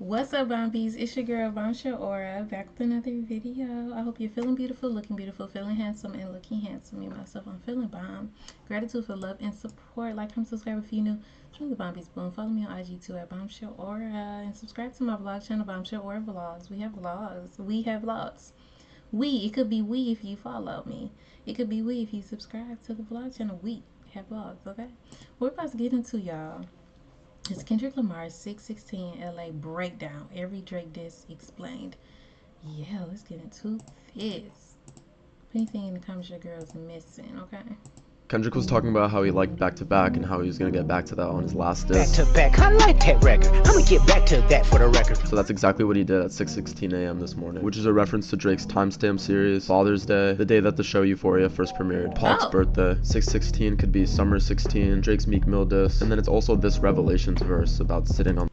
What's up, Bombies? It's your girl, Bombshell Aura, back with another video. I hope you're feeling beautiful, looking beautiful, feeling handsome, and looking handsome. Me, myself, I'm feeling bomb. Gratitude for love and support. Like, comment, subscribe if you're new. Join the Bombies Boom. Follow me on IG too at Bombshell Aura. And subscribe to my vlog channel, Bombshell Aura Vlogs. We have vlogs. It could be we if you follow me. It could be we if you subscribe to the vlog channel. We have vlogs, okay? We're about to get into, y'all. It's Kendrick Lamar's 616 LA breakdown. Every Drake diss explained. Yeah, let's get into this. Anything in the comments your girl's missing, okay? Kendrick was talking about how he liked Back to Back and how he was gonna get back to that on his last diss. Back to Back, I like that record. I'm gonna get back to that for the record. So that's exactly what he did at 6:16 a.m. this morning, which is a reference to Drake's timestamp series, Father's Day, the day that the show Euphoria first premiered, Pac's birthday. 6:16 could be Summer 16, Drake's Meek Mill diss, and then it's also this Revelations verse about sitting on.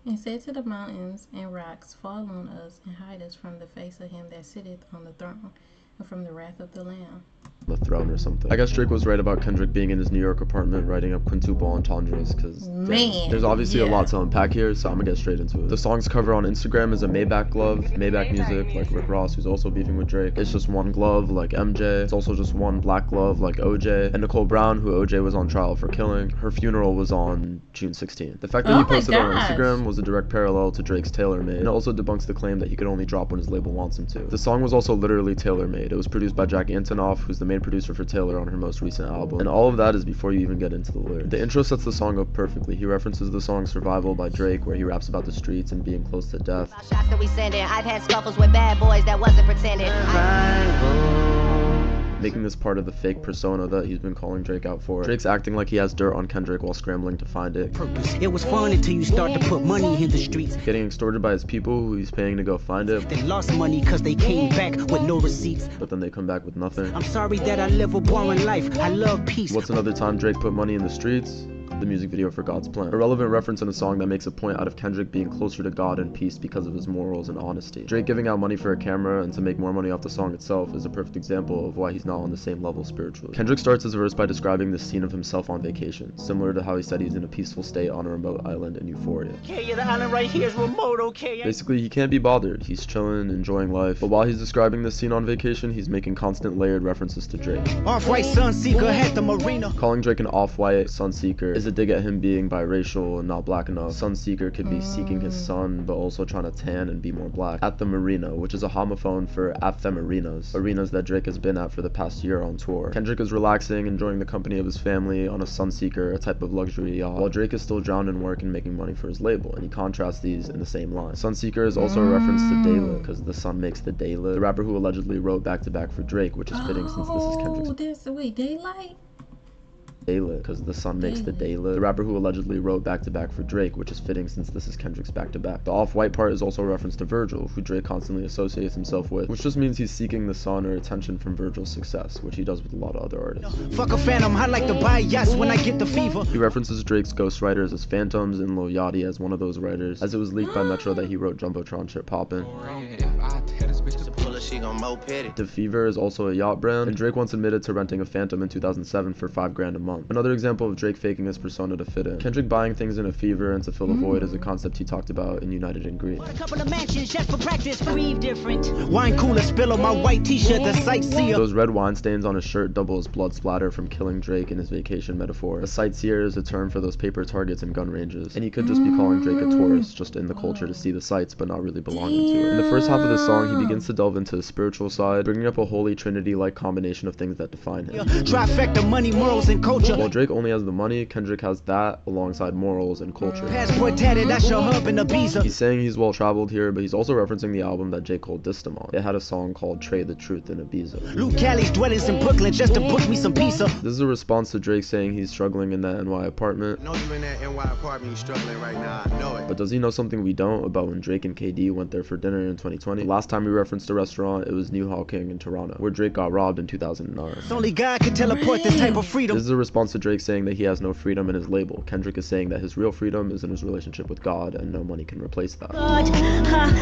And said to the mountains and rocks, fall on us and hide us from the face of him that sitteth on the throne, and from the wrath of the Lamb. The throne or something. I guess Drake was right about Kendrick being in his New York apartment writing up quintuple entendres, because there's obviously a lot to unpack here, so I'm gonna get straight into it. The song's cover on Instagram is a Maybach glove, Maybach music, like Rick Ross, who's also beefing with Drake. It's just one glove, like MJ. It's also just one black glove, like OJ. And Nicole Brown, who OJ was on trial for killing, her funeral was on June 16th. The fact that he posted it on Instagram was a direct parallel to Drake's tailor-made, and it also debunks the claim that he could only drop when his label wants him to. The song was also literally tailor-made. It was produced by Jack Antonoff, who's the main producer for Taylor on her most recent album, and all of that is before you even get into the lyrics. The intro sets the song up perfectly. He references the song Survival by Drake, where he raps about the streets and being close to death. Shots that we sending. I've had scuffles with bad boys that wasn't pretending. Making this part of the fake persona that he's been calling Drake out for. Drake's acting like he has dirt on Kendrick while scrambling to find it. It was fun until you start to put money in the streets. Getting extorted by his people who he's paying to go find it. They lost money cause they came back with no receipts. But then they come back with nothing. I'm sorry that I live a boring life. I love peace. What's another time Drake put money in the streets? The music video for God's Plan. A relevant reference in a song that makes a point out of Kendrick being closer to God and peace because of his morals and honesty. Drake giving out money for a camera and to make more money off the song itself is a perfect example of why he's not on the same level spiritually. Kendrick starts his verse by describing the scene of himself on vacation, similar to how he said he's in a peaceful state on a remote island in Euphoria. Okay, yeah, the island right here is remote, okay? Basically, he can't be bothered. He's chilling, enjoying life. But while he's describing this scene on vacation, he's making constant layered references to Drake. Off-white Sunseeker at the marina. Calling Drake an off-white Sunseeker is a dig at him being biracial and not black enough. Sunseeker could be seeking his sun, but also trying to tan and be more black. At the marina, which is a homophone for at them arenas that Drake has been at for the past year on tour. Kendrick is relaxing, enjoying the company of his family on a Sunseeker, a type of luxury yacht, while Drake is still drowned in work and making money for his label, and he contrasts these in the same line. Sunseeker is also a reference to daylit, because the sun makes the daylit. The rapper who allegedly wrote Back to Back for Drake, which is fitting since this is Kendrick's. Daylight? Daylit, because the sun makes the daylit. The rapper who allegedly wrote Back to Back for Drake, which is fitting since this is Kendrick's Back to Back. The off-white part is also a reference to Virgil, who Drake constantly associates himself with, which just means he's seeking the sun or attention from Virgil's success, which he does with a lot of other artists. Fuck a phantom, I like to buy yachts when I get the fever. He references Drake's ghostwriters as phantoms and Lil Yachty as one of those writers, as it was leaked by Metro that he wrote Jumbotron Shit Poppin'. The Fever is also a yacht brand, and Drake once admitted to renting a Phantom in 2007 for $5 a month. Another example of Drake faking his persona to fit in. Kendrick buying things in a fever and to fill the void is a concept he talked about in United in Green. A couple of mansions just for practice, breathe different. Wine cooler spill on my white t-shirt, the sightseer. Those red wine stains on his shirt double as blood splatter from killing Drake in his vacation metaphor. A sightseer is a term for those paper targets and gun ranges, and he could just be calling Drake a tourist, just in the culture to see the sights but not really belonging to it. In the first half of the song, he begins to delve into his spiritual side, bringing up a holy trinity-like combination of things that define him. Trifecta, money, morals, and culture. While Drake only has the money, Kendrick has that alongside morals and culture. Passport tatted, that's your hub in Ibiza. He's saying he's well traveled here, but he's also referencing the album that J. Cole dissed him on. It had a song called Trade the Truth in Ibiza. Luke Cali's dwellings in Brooklyn just to book me some pizza. This is a response to Drake saying he's struggling in that NY apartment. I know you in that NY apartment, you struggling right now, I know it. But does he know something we don't about when Drake and KD went there for dinner in 2020? The last time we referenced a restaurant restaurant, it was New Hall King in Toronto, where Drake got robbed in 2009. Only God can teleport this type of freedom. This is a response to Drake saying that he has no freedom in his label. Kendrick is saying that his real freedom is in his relationship with God, and no money can replace that.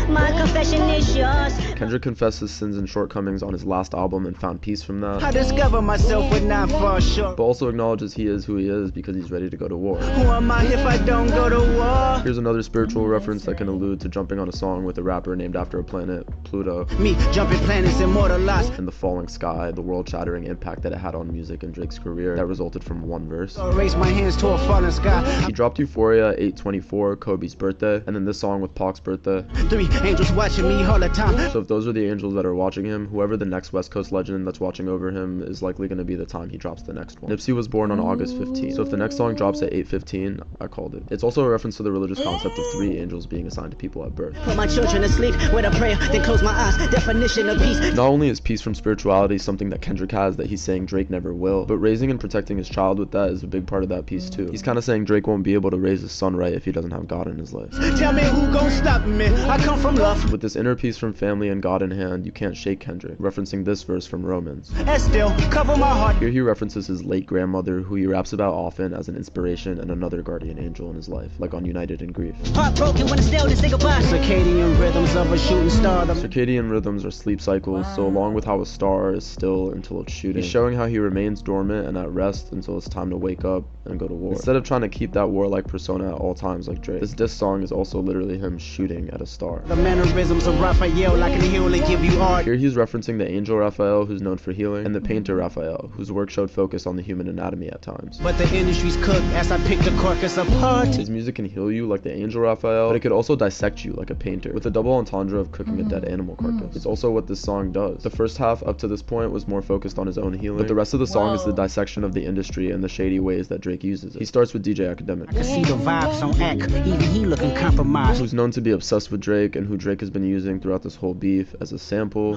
My confession is yours. Kendrick confessed his sins and shortcomings on his last album and found peace from that. I discover myself when I fall short. But also acknowledges he is who he is because he's ready to go to war. Who am I if I don't go to war? Here's another spiritual reference that can allude to jumping on a song with a rapper named after a planet, Pluto, Me jumping planets immortalized. and the falling sky, the world-shattering impact that it had on music and Drake's career that resulted from one verse. Raise my hands to a falling sky. He dropped Euphoria 8/24, Kobe's birthday, and then this song with Pac's birthday. 3 angels watching me all the time. So if those are the angels that are watching him, whoever the next West Coast legend that's watching over him is likely going to be the time he drops the next one. Nipsey was born on August 15th, so if the next song drops at 8:15, I called it. It's also a reference to the religious concept of 3 angels being assigned to people at birth. Put my children to sleep with a prayer, then close my eyes. Definition of peace. Not only is peace from spirituality something that Kendrick has that he's saying Drake never will, but raising and protecting his child with that is a big part of that peace too. He's kind of saying Drake won't be able to raise his son right if he doesn't have God in his life. Tell me who gon' stop me? I come from love. With this inner peace from family and God in hand, you can't shake Kendrick, referencing this verse from Romans. And still cover my heart. Here he references his late grandmother, who he raps about often as an inspiration and another guardian angel in his life, like on United in Grief. Heartbroken when I still to say goodbye. Circadian rhythms of a shooting star. Circadian rhythms are sleep cycles, so along with how a star is still until it's shooting, he's showing how he remains dormant and at rest until it's time to wake up and go to war, instead of trying to keep that warlike persona at all times like Drake. This diss song is also literally him shooting at a star. The mannerisms of Raphael, I can heal and give you art. Here he's referencing the angel Raphael, who's known for healing, and the painter Raphael, whose work showed focus on the human anatomy at times. But the industry's cooked as I pick the carcass apart. His music can heal you like the angel Raphael, but it could also dissect you like a painter, with a double entendre of cooking a dead animal carcass. It's also what this song does. The first half up to this point was more focused on his own healing, but the rest of the song is the dissection of the industry and the shady ways that Drake uses it. He starts with DJ Academic, I can see the vibes on Ack, even he looking compromised. who's known to be obsessed with Drake and who Drake has been using throughout this whole beef as a sample,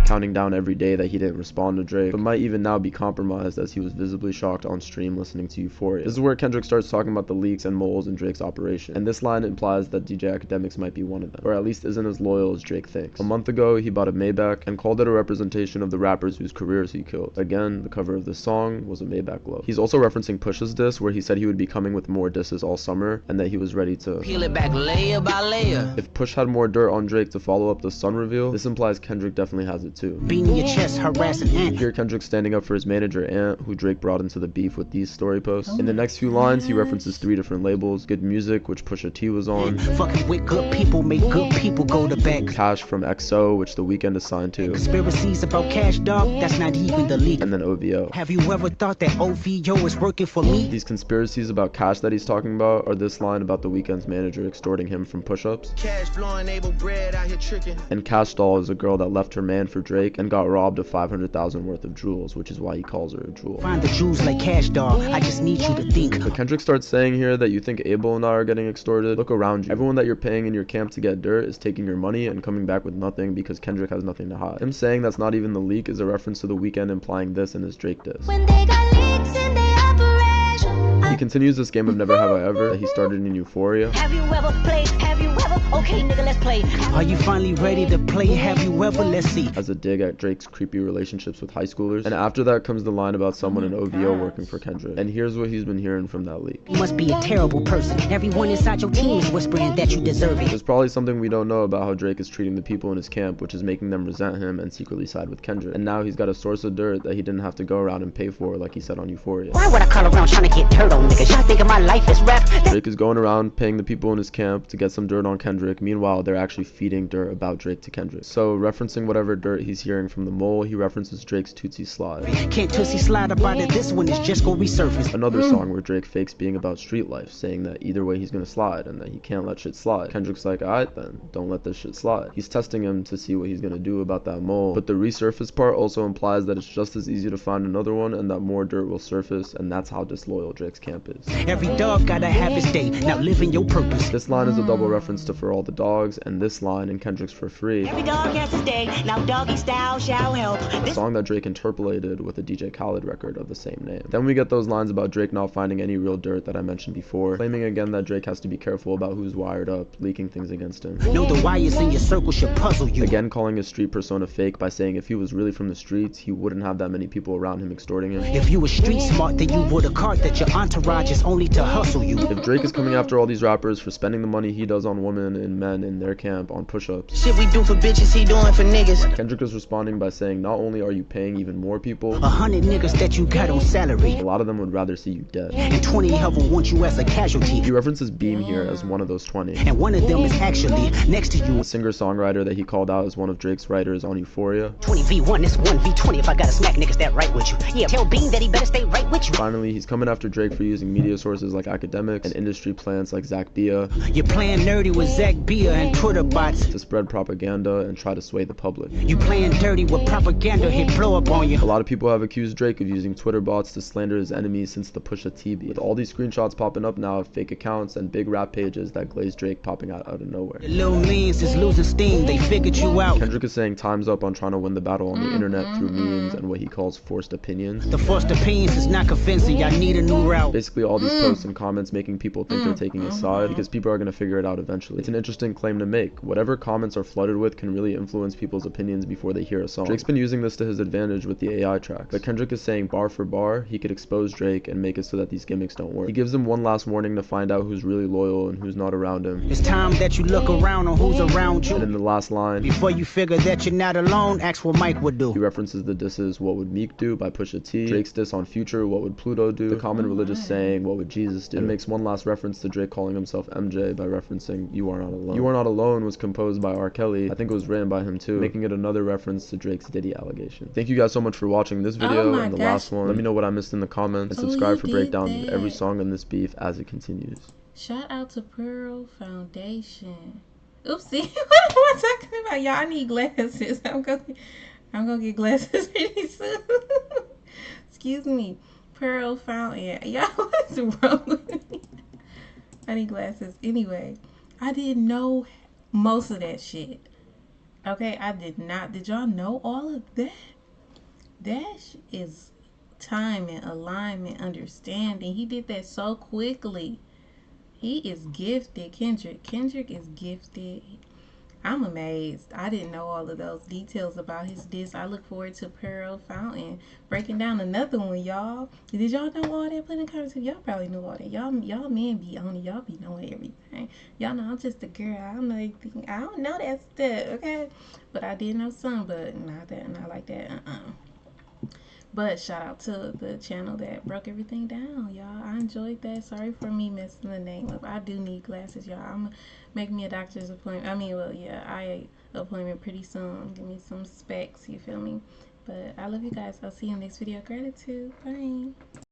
counting down every day that he didn't respond to Drake, but might even now be compromised as he was visibly shocked on stream listening to Euphoria. This is where Kendrick starts talking about the leaks and moles in Drake's operation, and this line implies that DJ Academics might be one of them, or at least isn't as loyal as Drake thinks. A month ago, he bought a Maybach and called it a representation of the rappers whose careers he killed. Again, the cover of this song was a Maybach glove. He's also referencing Push's diss, where he said he would be coming with more disses all summer, and that he was ready to Peel it back layer by layer. If Push had more dirt on Drake to follow up the Sun reveal, this implies Kendrick definitely has it too. Beating your chest, harassing ant. Here Kendrick standing up for his manager Ant, who Drake brought into the beef with these story posts. In the next few lines, he references 3 different labels: Good Music, which Pusha T was on, Fucking with good people make good people go to back. Cash from XO, which The Weeknd is signed to, Conspiracies about cash, dog, that's not even the leak. and then OVO. Have you ever thought that OVO is working for me? These conspiracies about Cash that he's talking about are this line about The Weeknd's manager extorting him from push-ups. Cash flowing, able bread out here tricking. And Cash Doll is a girl that left her man for Drake and got robbed of $500,000 worth of jewels, which is why he calls her a jewel. Find the Jews like cash, dog. I just need you to think. But Kendrick starts saying here that you think Abel and I are getting extorted. Look around you. Everyone that you're paying in your camp to get dirt is taking your money and coming back with nothing because Kendrick has nothing to hide. Him saying that's not even the leak is a reference to The Weeknd implying this in his Drake diss. When they got leaks in their operation. He continues this game of Never Have I Ever that he started in Euphoria. Have you ever played? Have you ever? Okay, nigga, let's play. Are you finally ready to play? Have you ever? Let's see. As a dig at Drake's creepy relationships with high schoolers. And after that comes the line about someone in OVO working for Kendrick. And here's what he's been hearing from that leak. You must be a terrible person. Everyone inside your team is whispering that you deserve it. There's probably something we don't know about how Drake is treating the people in his camp, which is making them resent him and secretly side with Kendrick. And now he's got a source of dirt that he didn't have to go around and pay for like he said on Euphoria. Why would I call around trying to get dirt on niggas? Y'all thinking my life is rap? Drake is going around paying the people in his camp to get some dirt on Kendrick. Meanwhile, they're actually feeding dirt about Drake to Kendrick. So, referencing whatever dirt he's hearing from the mole, he references Drake's Tootsie Slide. Can't Tootsie Slide about it. This one is just gonna resurface. Another song where Drake fakes being about street life, saying that either way he's gonna slide and that he can't let shit slide. Kendrick's like, alright then, don't let this shit slide. He's testing him to see what he's gonna do about that mole. But the resurface part also implies that it's just as easy to find another one and that more dirt will surface, and that's how disloyal Drake's camp is. Every dog gotta have his day. Now live in your purpose. This line is a double reference to for all the dogs, and this line in Kendrick's For Free, Every dog has his day, now doggy style shall help. a song that Drake interpolated with a DJ Khaled record of the same name. Then we get those lines about Drake not finding any real dirt that I mentioned before, claiming again that Drake has to be careful about who's wired up, leaking things against him. Know the wires in your circle should puzzle you. Again calling his street persona fake by saying if he was really from the streets, he wouldn't have that many people around him extorting him. If you were street smart, then you would have caught that your entourage is only to hustle you. If Drake is coming after all these rappers for spending the money he does on women and men in their camp on push-ups, Shit we do for bitches, he doing for niggas. Kendrick is responding by saying not only are you paying even more people, 100 niggas that you got on salary, a lot of them would rather see you dead. and 20 of them want you as a casualty. He references Beam here as one of those 20. And one of them is actually next to you. A singer-songwriter that he called out as one of Drake's writers on Euphoria. 20v1, it's 1v20 if I gotta smack niggas that right with you. Yeah, tell Bean that he better stay right with you. Finally, he's coming after Drake for using media sources like academics and industry plants like Zach Bia You're playing nerdy with Zach Bia and Twitter bots. to spread propaganda and try to sway the public. You playing dirty with propaganda, hit blow up on you. A lot of people have accused Drake of using Twitter bots to slander his enemies since the Pusha T beef, with all these screenshots popping up now of fake accounts and big rap pages that glaze Drake popping out of nowhere. The little leans is losing steam, they figured you out. Kendrick is saying time's up on trying to win the battle on the internet through memes and what he calls forced opinions. The first opinions is not convincing, y'all need a new route. Basically all these posts and comments making people think they're taking a side because people are going to figure it out eventually. It's an interesting claim to make. Whatever comments are flooded with can really influence people's opinions before they hear a song. Drake's been using this to his advantage with the AI tracks, but Kendrick is saying bar for bar he could expose Drake and make it so that these gimmicks don't work. He gives him one last warning to find out who's really loyal and who's not around him. It's time that you look around on who's around And in you. the last line, Before you figure that you're not alone, ask what Mike would he do. references the disses What Would Meek Do by Pusha T, Drake's diss on Future What Would Pluto Do, the common religious saying What Would Jesus Do, and makes one last reference to Drake calling himself MJ by referencing You Are Not Alone. You Are Not Alone was composed by R. Kelly. I think it was written by him too, making it another reference to Drake's Diddy allegation. Thank you guys so much for watching this video my and the gosh. last one. Let me know what I missed in the comments, and Oh, subscribe you for did breakdowns of every that. song in this beef as it continues. Shout out to Pearl Foundation. Oopsie, what am I talking about? Y'all, I need glasses. I'm gonna get glasses pretty soon. Excuse me. Pearl Fountain. Y'all, what's wrong with me? I need glasses. Anyway, I didn't know most of that shit. Okay, I did not. Did y'all know all of that? That is timing, alignment, understanding. He did that so quickly. He is gifted. Kendrick is gifted. I'm amazed. I didn't know all of those details about his diss. I look forward to Pearl Fountain breaking down another one, y'all. Did y'all know all that? Put in the comments if y'all probably knew all that. Y'all men be on it. Y'all be knowing everything. Y'all know I'm just a girl. I don't know anything. I don't know that stuff, okay? But I did know some, but not like that. But shout out to the channel that broke everything down, y'all. I enjoyed that. Sorry for me messing the name up. I do need glasses, y'all. I'm gonna make me a doctor's appointment. Eye appointment pretty soon. Give me some specs, you feel me? But I love you guys. I'll see you in the next video. Gratitude. Bye.